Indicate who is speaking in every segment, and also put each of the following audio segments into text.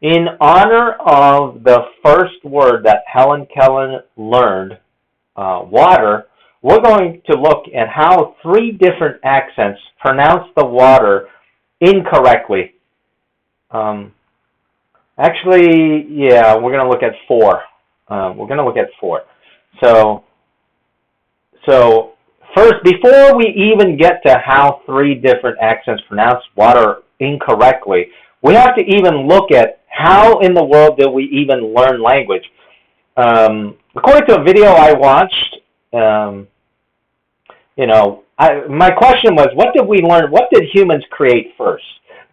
Speaker 1: In honor of the first word that Helen Keller learned, water, we're going to look at how three different accents pronounce the water incorrectly. Um, yeah, we're going to look at four. We're going to look at four. So, so first, before we even get to how three different accents pronounce water incorrectly, we have to even look at how in the world did we even learn language. According to a video I watched, my question was, what did we learn? What did humans create first?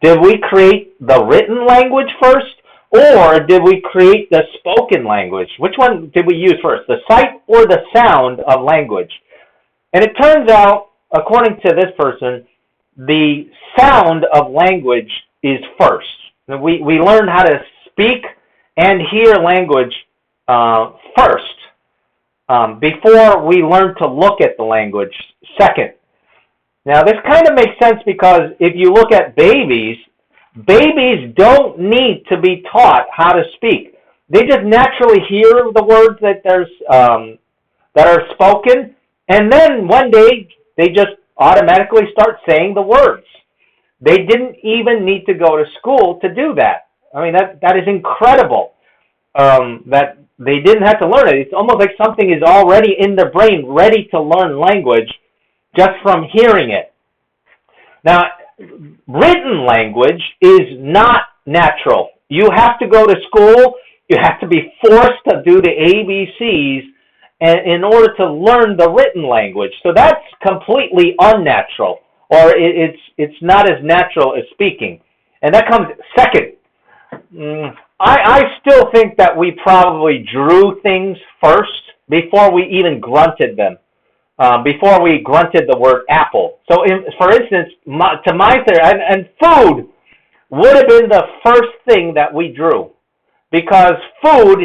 Speaker 1: Did we create the written language first, or did we create the spoken language? Which one did we use first, the sight or the sound of language? And it turns out, according to this person, the sound of language is first. We learn how to speak and hear language first, before we learn to look at the language second. Now, this kind of makes sense because if you look at babies don't need to be taught how to speak. They just naturally hear the words that are spoken, and then one day they just automatically start saying the words. They didn't even need to go to school to do that. I mean, that is incredible, that they didn't have to learn it. It's almost like something is already in their brain ready to learn language just from hearing it. Now, written language is not natural. You have to go to school. You have to be forced to do the ABCs in order to learn the written language. So that's completely unnatural, or it's not as natural as speaking. And that comes second. I still think that we probably drew things first before we even grunted them. Before we grunted the word apple. So, for instance, to my theory, and food would have been the first thing that we drew. Because food,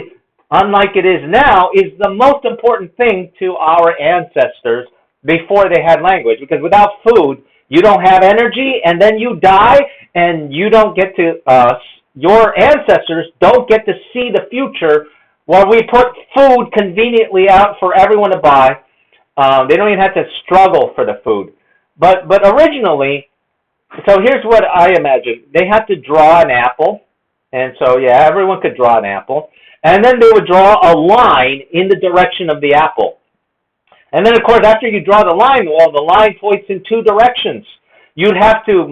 Speaker 1: unlike it is now, is the most important thing to our ancestors before they had language. Because without food, you don't have energy, and then you die, and you don't get to, your ancestors don't get to see the future where we put food conveniently out for everyone to buy. They don't even have to struggle for the food. But originally, so here's what I imagine. They had to draw an apple. And so, yeah, everyone could draw an apple. And then they would draw a line in the direction of the apple. And then, of course, after you draw the line, well, the line points in two directions. You'd have to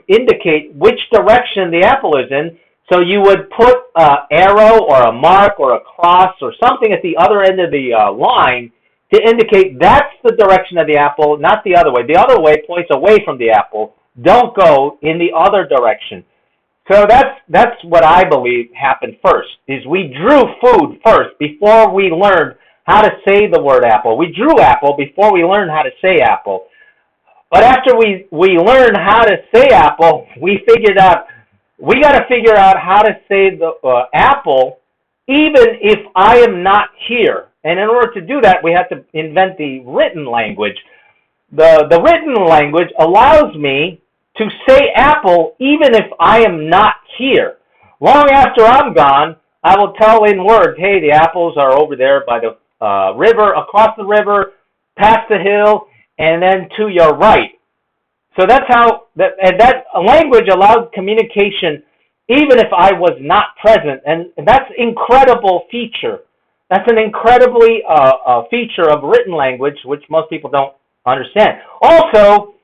Speaker 1: indicate which direction the apple is in. So you would put an arrow or a mark or a cross or something at the other end of the line to indicate that's the direction of the apple, not the other way. The other way points away from the apple. Don't go in the other direction. So that's what I believe happened first, is we drew food first before we learned how to say the word apple. We drew apple before we learned how to say apple. But after we learned how to say apple, we figured out we got to figure out how to say the apple even if I am not here. And in order to do that, we have to invent the written language. The written language allows me to say apple even if I am not here. Long after I'm gone, I will tell in words, hey, the apples are over there by the river, across the river, past the hill, and then to your right. So that's how, that language allowed communication even if I was not present. And that's an incredible feature. That's an incredibly feature of written language, which most people don't understand. Also,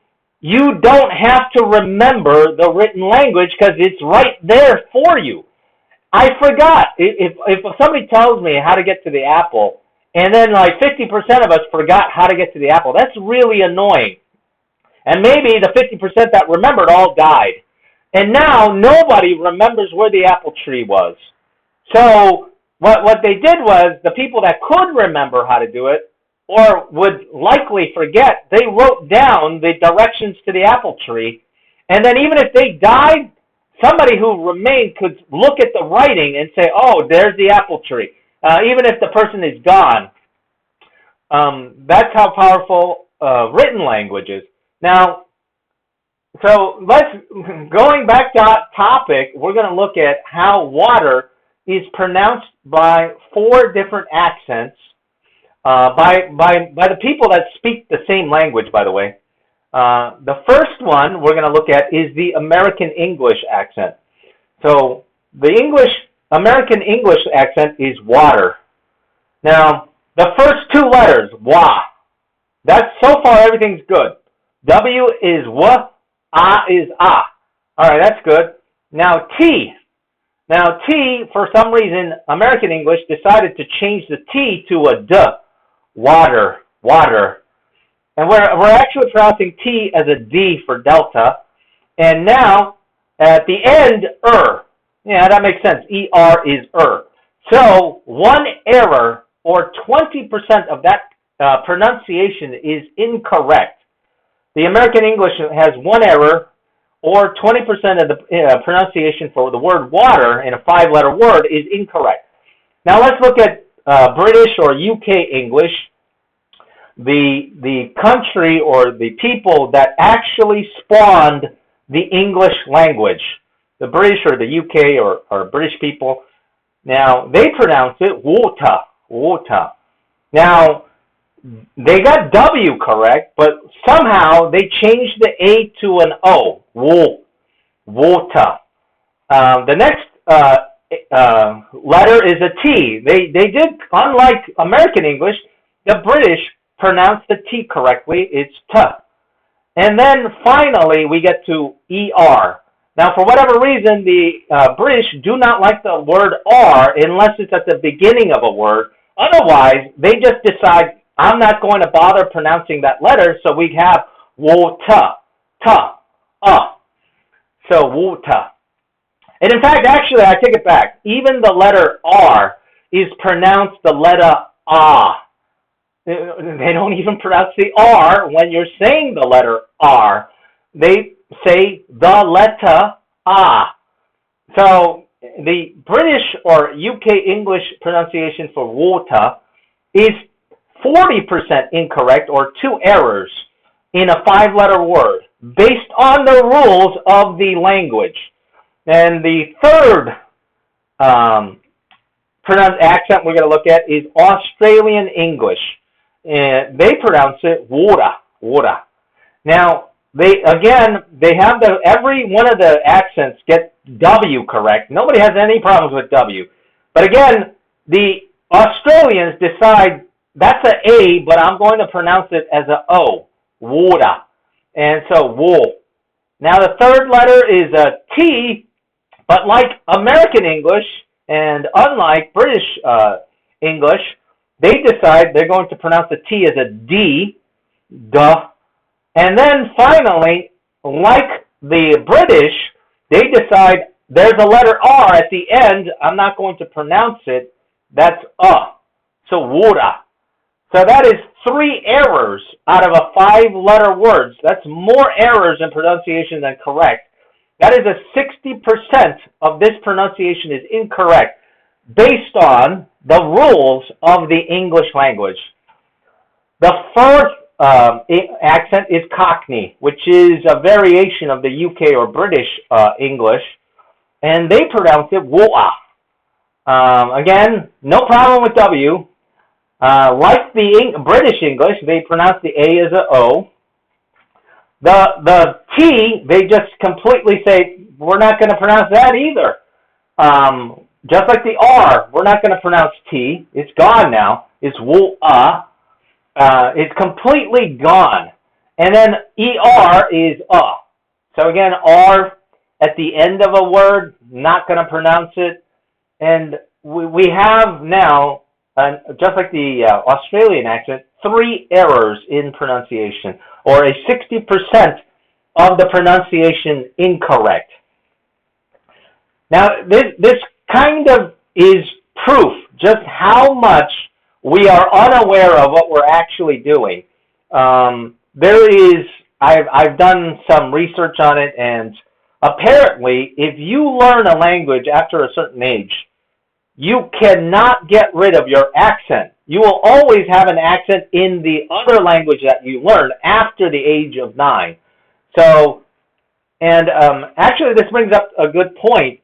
Speaker 1: you don't have to remember the written language because it's right there for you. I forgot. If somebody tells me how to get to the apple, and then like 50% of us forgot how to get to the apple, that's really annoying. And maybe the 50% that remembered all died. And now nobody remembers where the apple tree was. So what they did was, the people that could remember how to do it, or would likely forget, they wrote down the directions to the apple tree. And then even if they died, somebody who remained could look at the writing and say, oh, there's the apple tree, even if the person is gone. That's how powerful written language is. Now, So going back to our topic, we're going to look at how water is pronounced by four different accents by the people that speak the same language, by the way. The first one we're going to look at is the American English accent. So the American English accent is water. Now, the first two letters, wa. That's so far everything's good. W is w, a is a. All right, that's good. Now T. Now T, for some reason, American English decided to change the T to a D. Water, water. And we're actually pronouncing T as a D for delta. And now, at the end, Yeah, that makes sense. ER is So, one error, or 20% of that pronunciation is incorrect. The American English has one error, or 20% of the pronunciation for the word water in a five-letter word is incorrect. Now let's look at British or UK English, the country or the people that actually spawned the English language. The British or the UK or British people, now they pronounce it water, water. Now, they got W correct, but somehow they changed the A to an O, water. The next letter is a T. They did, unlike American English, the British pronounced the T correctly. It's T. And then finally we get to ER. Now, for whatever reason, the British do not like the word R unless it's at the beginning of a word. Otherwise, they just decide, I'm not going to bother pronouncing that letter, so we have water, So water. And in fact, actually, I take it back. Even the letter R is pronounced the letter A. They don't even pronounce the R when you're saying the letter R. They say the letter A. So the British or UK English pronunciation for water is 40% incorrect, or two errors in a five-letter word based on the rules of the language. And the third accent we're going to look at is Australian English. They pronounce it water, water. Now, they have every one of the accents get W correct. Nobody has any problems with W. But again, the Australians decide that's an A, but I'm going to pronounce it as an O, water. And so, wool. Now, the third letter is a T, but like American English and unlike British English, they decide they're going to pronounce the T as a D, duh. And then finally, like the British, they decide there's a letter R at the end. I'm not going to pronounce it. That's So water. So that is three errors out of a five-letter word. That's more errors in pronunciation than correct. That is a 60% of this pronunciation is incorrect based on the rules of the English language. The fourth accent is Cockney, which is a variation of the UK or British English, and they pronounce it water. Again, no problem with W. Like the British English, they pronounce the A as an O. The T, they just completely say, we're not going to pronounce that either. Just like the R, we're not going to pronounce T. It's gone now. It's water. It's completely gone. And then ER is So again, R at the end of a word, not going to pronounce it. And we have now, just like the Australian accent, three errors in pronunciation, or a 60% of the pronunciation incorrect. Now, this kind of is proof just how much we are unaware of what we're actually doing. I've done some research on it, and apparently, if you learn a language after a certain age, you cannot get rid of your accent. You will always have an accent in the other language that you learn after the age of 9. So And actually, this brings up a good point.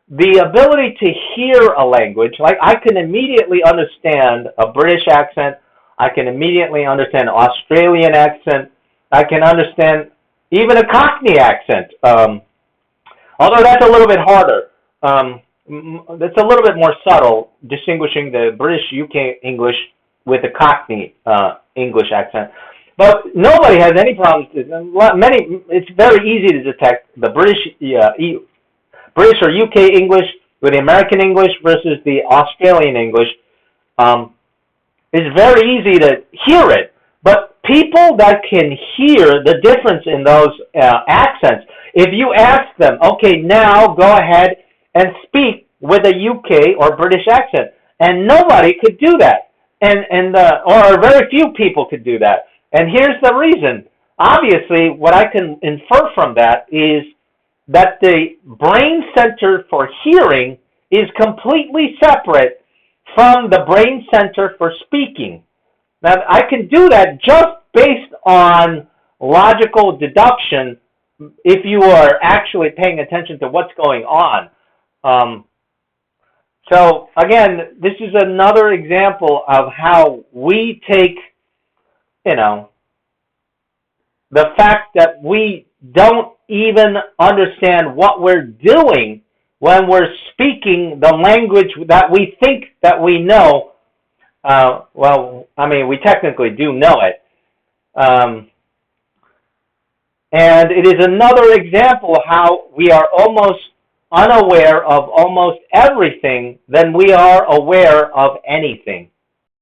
Speaker 1: The ability to hear a language, like I can immediately understand a British accent, I can immediately understand an Australian accent, I can understand even a Cockney accent, although that's a little bit harder. That's a little bit more subtle, distinguishing the British UK English with the Cockney English accent. But nobody has any problems. It's very easy to detect the British or UK English with the American English versus the Australian English. It's very easy to hear it. But people that can hear the difference in those accents, if you ask them, okay, now go ahead and speak with a UK or British accent, and nobody could do that, or very few people could do that. And here's the reason. Obviously, what I can infer from that is that the brain center for hearing is completely separate from the brain center for speaking. Now, I can do that just based on logical deduction if you are actually paying attention to what's going on. So, again, this is another example of how we take, the fact that we don't even understand what we're doing when we're speaking the language that we think that we know. We technically do know it. And it is another example of how we are almost unaware of almost everything than we are aware of anything.